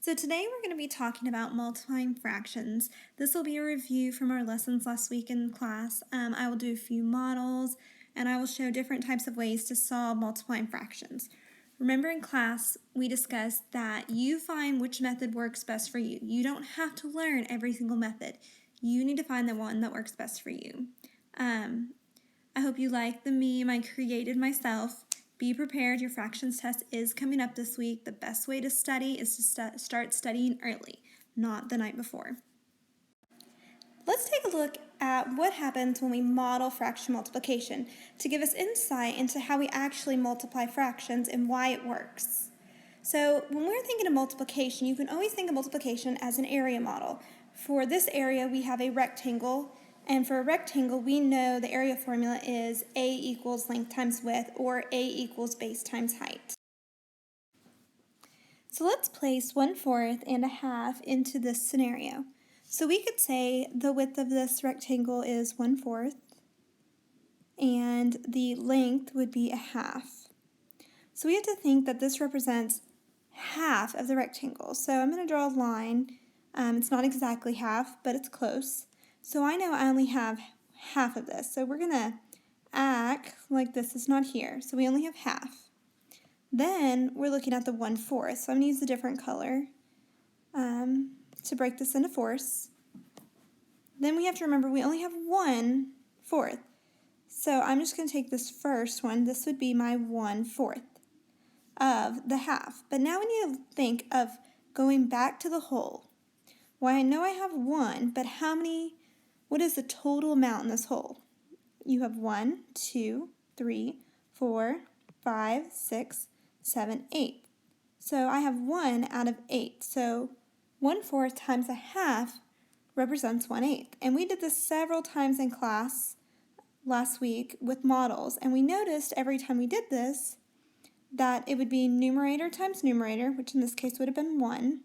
So today we're going to be talking about multiplying fractions. This will be a review from our lessons last week in class. I will do a few models and I will show different types of ways to solve multiplying fractions. Remember in class we discussed that you find which method works best for you. You don't have to learn every single method. You need to find the one that works best for you. I hope you like the meme I created myself. Be prepared, your fractions test is coming up this week. The best way to study is to start studying early, not the night before. Let's take a look at what happens when we model fraction multiplication to give us insight into how we actually multiply fractions and why it works. So when we're thinking of multiplication, you can always think of multiplication as an area model. For this area, we have a rectangle. And for a rectangle, we know the area formula is A equals length times width, or A equals base times height. So let's place 1/4 and a half into this scenario. So we could say the width of this rectangle is 1/4, and the length would be a half. So we have to think that this represents half of the rectangle. So I'm going to draw a line. It's not exactly half, but it's close. So I know I only have half of this. So we're going to act like this is not here. So we only have half. Then we're looking at the 1/4. So I'm going to use a different color to break this into fourths. Then we have to remember we only have 1/4. So I'm just going to take this first one. This would be my 1/4 of the half. But now we need to think of going back to the whole. Well, I know I have 1, but what is the total amount in this whole? You have 1, 2, 3, 4, 5, 6, 7, 8. So I have 1 out of 8. So 1/4 times a half represents 1/8. And we did this several times in class last week with models. And we noticed every time we did this that it would be numerator times numerator, which in this case would have been 1,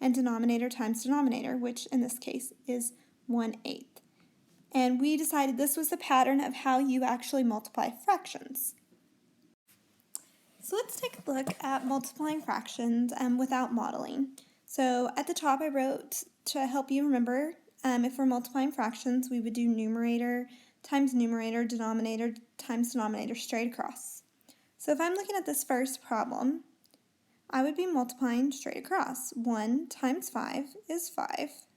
and denominator times denominator, which in this case is 1/8. And we decided this was the pattern of how you actually multiply fractions. So let's take a look at multiplying fractions without modeling. So at the top I wrote, to help you remember, if we're multiplying fractions, we would do numerator times numerator, denominator times denominator straight across. So if I'm looking at this first problem, I would be multiplying straight across. 1 times 5 is 5.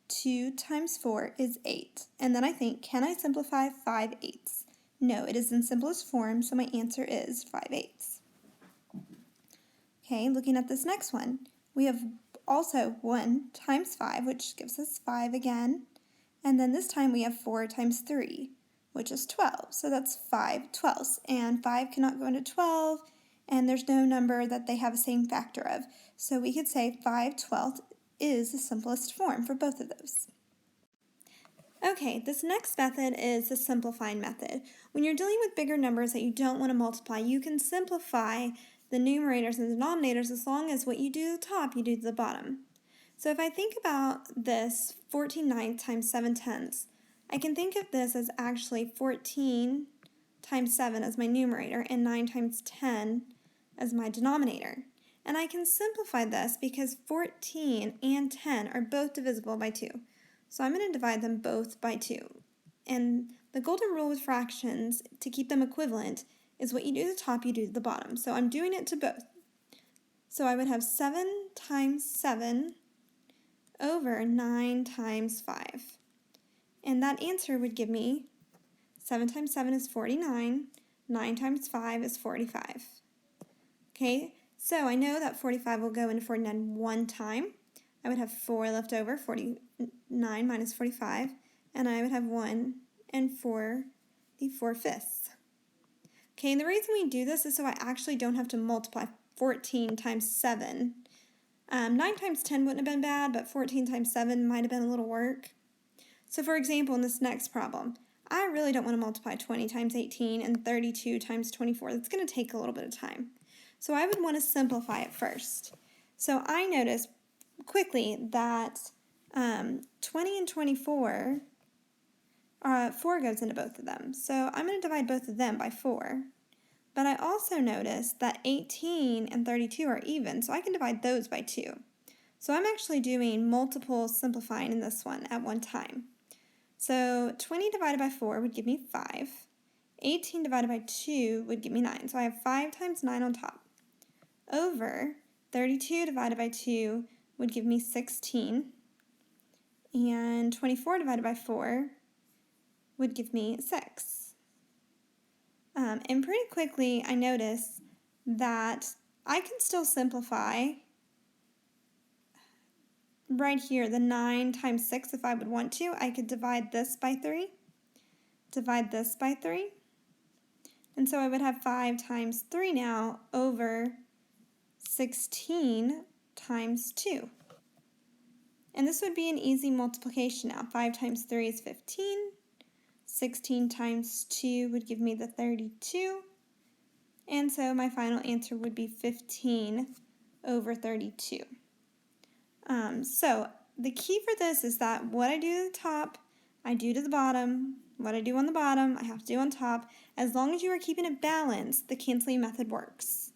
2 times 4 is 8. And then I think, can I simplify 5/8? No, it is in simplest form, so my answer is 5/8. Okay, looking at this next one, we have also 1 times 5, which gives us 5 again. And then this time we have 4 times 3, which is 12. So that's 5/12. And 5 cannot go into 12, and there's no number that they have the same factor of. So we could say 5/12 is the simplest form for both of those. Okay, this next method is the simplifying method. When you're dealing with bigger numbers that you don't want to multiply, you can simplify the numerators and denominators as long as what you do to the top, you do to the bottom. So if I think about this 14/9 times 7/10, I can think of this as actually 14 times 7 as my numerator and 9 times 10 as my denominator. And I can simplify this because 14 and 10 are both divisible by 2. So I'm going to divide them both by 2. And the golden rule with fractions, to keep them equivalent, is what you do to the top, you do to the bottom. So I'm doing it to both. So I would have 7 times 7 over 9 times 5. And that answer would give me 7 times 7 is 49, 9 times 5 is 45. Okay, so I know that 45 will go into 49 one time. I would have 4 left over, 49 minus 45, and I would have 1 and 4, the 4/5. Okay, and the reason we do this is so I actually don't have to multiply 14 times 7. 9 times 10 wouldn't have been bad, but 14 times 7 might have been a little work. So for example, in this next problem, I really don't want to multiply 20 times 18 and 32 times 24. That's going to take a little bit of time. So I would want to simplify it first. So I noticed quickly that 20 and 24, 4 goes into both of them. So I'm going to divide both of them by 4. But I also noticed that 18 and 32 are even, so I can divide those by 2. So I'm actually doing multiple simplifying in this one at one time. So 20 divided by 4 would give me 5. 18 divided by 2 would give me 9. So I have 5 times 9 on top. Over 32 divided by 2 would give me 16. And 24 divided by 4 would give me 6. And pretty quickly I notice that I can still simplify right here, the 9 times 6 if I would want to. I could divide this by 3, divide this by 3, and so I would have 5 times 3 now over 16 times 2. And this would be an easy multiplication now. 5 times 3 is 15. 16 times 2 would give me the 32. And so my final answer would be 15 over 32. So the key for this is that what I do to the top, I do to the bottom. What I do on the bottom, I have to do on top. As long as you are keeping it balanced, the canceling method works.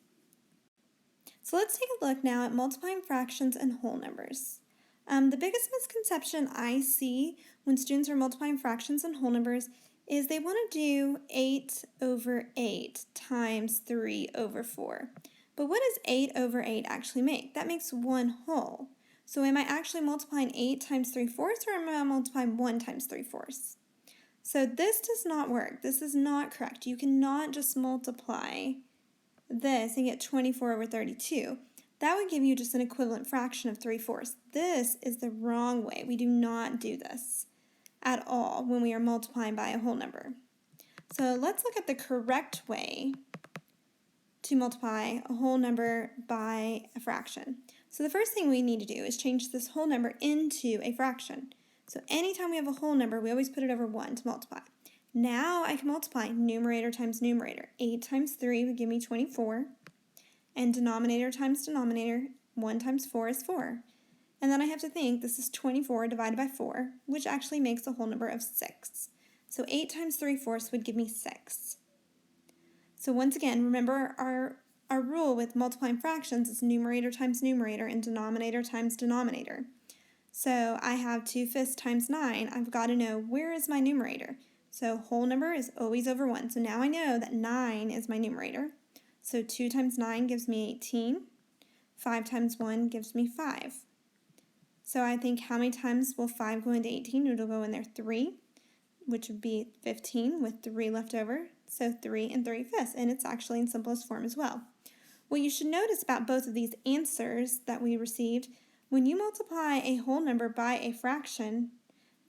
So let's take a look now at multiplying fractions and whole numbers. The biggest misconception I see when students are multiplying fractions and whole numbers is they want to do 8 over 8 times 3 over 4. But what does 8 over 8 actually make? That makes one whole. So am I actually multiplying 8 times 3/4 or am I multiplying 1 times 3/4? So this does not work. This is not correct. You cannot just multiply this and get 24 over 32. That would give you just an equivalent fraction of 3/4. This is the wrong way. We do not do this at all when we are multiplying by a whole number. So let's look at the correct way to multiply a whole number by a fraction. So the first thing we need to do is change this whole number into a fraction. So anytime we have a whole number, we always put it over 1 to multiply. Now I can multiply numerator times numerator. 8 times 3 would give me 24. And denominator times denominator, 1 times 4 is 4. And then I have to think this is 24 divided by 4, which actually makes a whole number of 6. So 8 times 3/4 would give me 6. So once again, remember our rule with multiplying fractions is numerator times numerator and denominator times denominator. So I have 2/5 times 9. I've got to know where is my numerator. So whole number is always over 1. So now I know that 9 is my numerator. So 2 times 9 gives me 18. 5 times 1 gives me 5. So I think how many times will 5 go into 18? It'll go in there 3, which would be 15 with 3 left over. So 3 and 3/5, and it's actually in simplest form as well. What you should notice about both of these answers that we received, when you multiply a whole number by a fraction,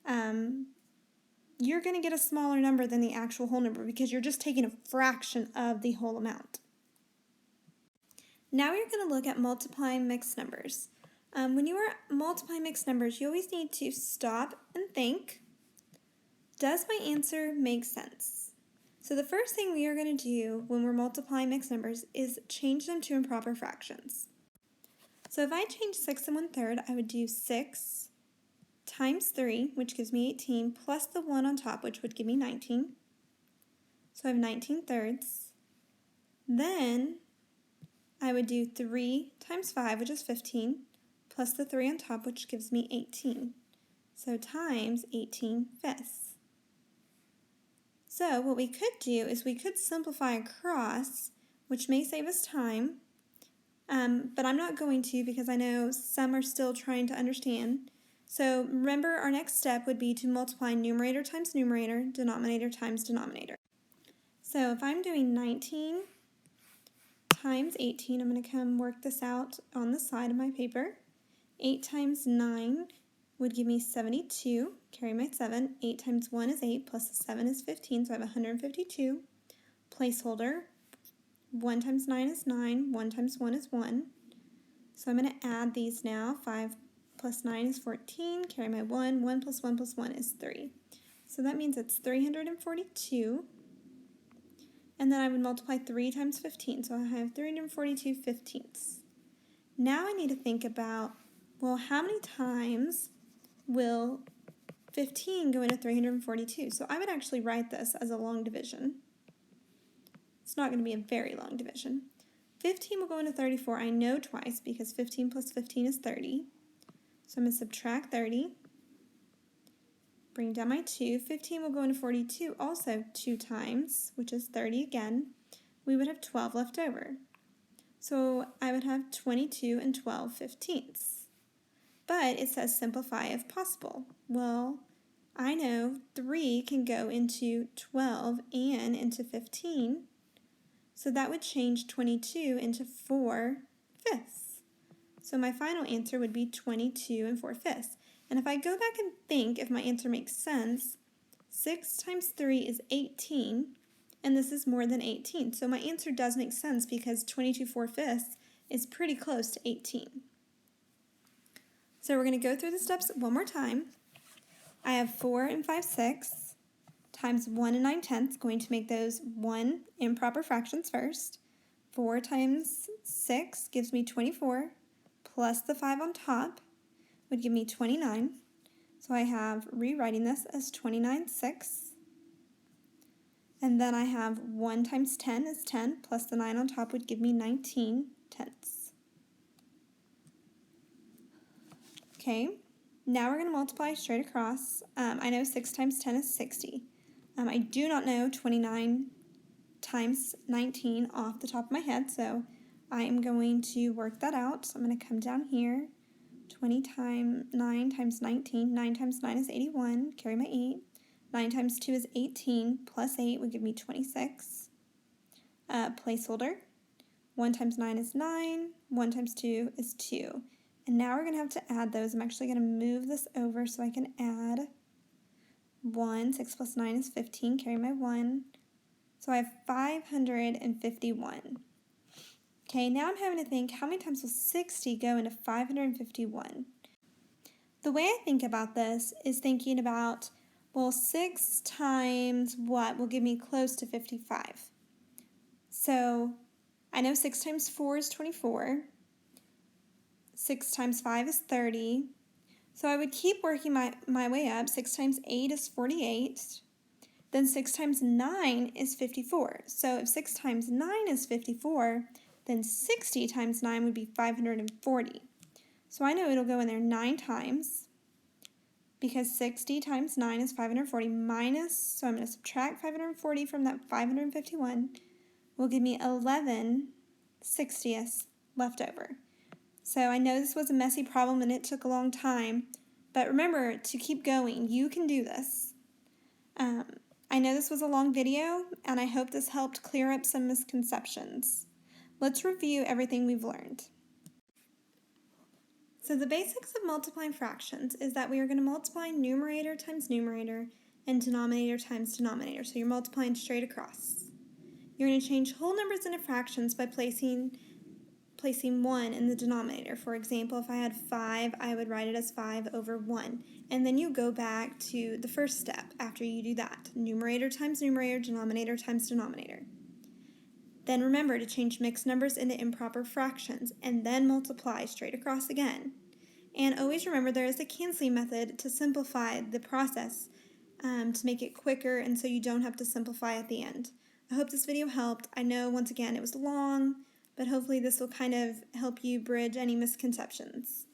you're going to get a smaller number than the actual whole number because you're just taking a fraction of the whole amount. Now we're going to look at multiplying mixed numbers. When you are multiplying mixed numbers, you always need to stop and think, does my answer make sense? So the first thing we are going to do when we're multiplying mixed numbers is change them to improper fractions. So if I change 6 and 1/3, I would do 6 times 3, which gives me 18, plus the 1 on top, which would give me 19. So I have 19/3. Then I would do 3 times 5, which is 15, plus the 3 on top, which gives me 18. So times 18/5. So what we could do is we could simplify across, which may save us time, but I'm not going to because I know some are still trying to understand. So remember, our next step would be to multiply numerator times numerator, denominator times denominator. So if I'm doing 19 times 18, I'm going to come work this out on the side of my paper. 8 times 9 would give me 72, carry my 7. 8 times 1 is 8, plus the 7 is 15, so I have 152. Placeholder, 1 times 9 is 9, 1 times 1 is 1. So I'm going to add these now. 5 plus 9 is 14, carry my 1. 1 plus 1 plus 1 is 3. So that means it's 342. And then I would multiply 3 times 15, so I have 342 fifteenths. Now I need to think about, well, how many times will 15 go into 342? So I would actually write this as a long division. It's not going to be a very long division. 15 will go into 34. I know twice because 15 plus 15 is 30. So I'm going to subtract 30. Bring down my 2. 15 will go into 42 also 2 times, which is 30 again. We would have 12 left over. So I would have 22 and 12/15. But it says simplify if possible. Well, I know 3 can go into 12 and into 15. So that would change 22 into 4/5. So my final answer would be 22 and 4/5. And if I go back and think if my answer makes sense, 6 times 3 is 18, and this is more than 18. So my answer does make sense because 22 4/5 is pretty close to 18. So we're going to go through the steps one more time. I have 4 and 5/6 times 1 and 9/10, going to make those 1 improper fractions first. 4 times 6 gives me 24, plus the 5 on top would give me 29. So I have rewriting this as 29/6. And then I have 1 times 10 is 10, plus the 9 on top would give me 19/10. Okay, now we're going to multiply straight across. I know 6 times 10 is 60. I do not know 29 times 19 off the top of my head, so I am going to work that out. So I'm going to come down here. 20 times 9 times 19. 9 times 9 is 81. Carry my 8. 9 times 2 is 18. Plus 8 would give me 26. Placeholder. 1 times 9 is 9. 1 times 2 is 2. And now we're going to have to add those. I'm actually going to move this over so I can add 1. 6 plus 9 is 15. Carry my 1. So I have 551. Okay, now I'm having to think, how many times will 60 go into 551? The way I think about this is thinking about, well, 6 times what will give me close to 55? So I know 6 times 4 is 24. 6 times 5 is 30. So I would keep working my way up. 6 times 8 is 48. Then 6 times 9 is 54. So if 6 times 9 is 54, then 60 times 9 would be 540. So I know it'll go in there 9 times because 60 times 9 is 540 minus, so I'm going to subtract 540 from that 551, will give me 11/60 left over. So I know this was a messy problem and it took a long time, but remember to keep going. You can do this. I know this was a long video, and I hope this helped clear up some misconceptions. Let's review everything we've learned. So the basics of multiplying fractions is that we are going to multiply numerator times numerator and denominator times denominator. So you're multiplying straight across. You're going to change whole numbers into fractions by placing 1 in the denominator. For example, if I had 5, I would write it as 5 over 1. And then you go back to the first step after you do that. Numerator times numerator, denominator times denominator. Then remember to change mixed numbers into improper fractions and then multiply straight across again. And always remember there is a canceling method to simplify the process to make it quicker and so you don't have to simplify at the end. I hope this video helped. I know once again it was long, but hopefully this will kind of help you bridge any misconceptions.